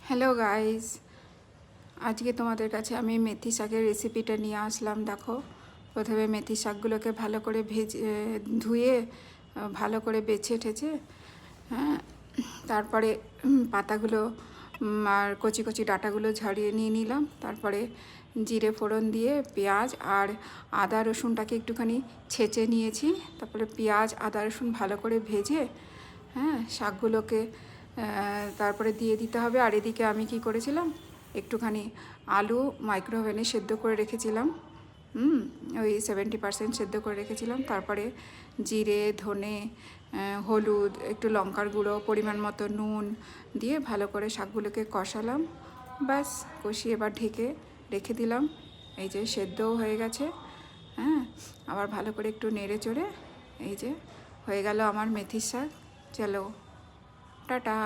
Hello guys, আজকে তোমাদের কাছে আমি মেথি শাকের রেসিপিটা নিয়ে আসলাম। দেখো, প্রথমে মেথি শাকগুলোকে ভালো করে ধুয়ে ভালো করে বেছে ঠেছে, হ্যাঁ, তারপরে পাতাগুলো আর কচি কচি ডাঁটাগুলো ঝাড়িয়ে নিয়ে নিলাম। তারপরে জিরে ফোড়ন দিয়ে পেঁয়াজ আর আদা রসুনটাকে একটুখানি ছেঁচে নিয়েছি। তারপরে পেঁয়াজ আদা রসুন ভালো করে ভেজে, হ্যাঁ, শাকগুলোকে তারপরে দিয়ে দিতে হবে। আর এদিকে আমি কি করেছিলাম, একটুখানি আলু মাইক্রোওভেনে সেদ্ধ করে রেখেছিলাম। ওই 70% সেদ্ধ করে রেখেছিলাম। তারপরে জিরে, ধনে, হলুদ, একটু লঙ্কার গুঁড়ো, পরিমাণ মতো নুন দিয়ে ভালো করে শাকগুলোকে কষালাম। ব্যাস, কষিয়ে এবার ঢেকে রেখে দিলাম। এই যে সেদ্ধও হয়ে গেছে। হ্যাঁ, আবার ভালো করে একটু নেড়ে চড়ে এই যে হয়ে গেল আমার মেথির শাক। চলো, টাটা।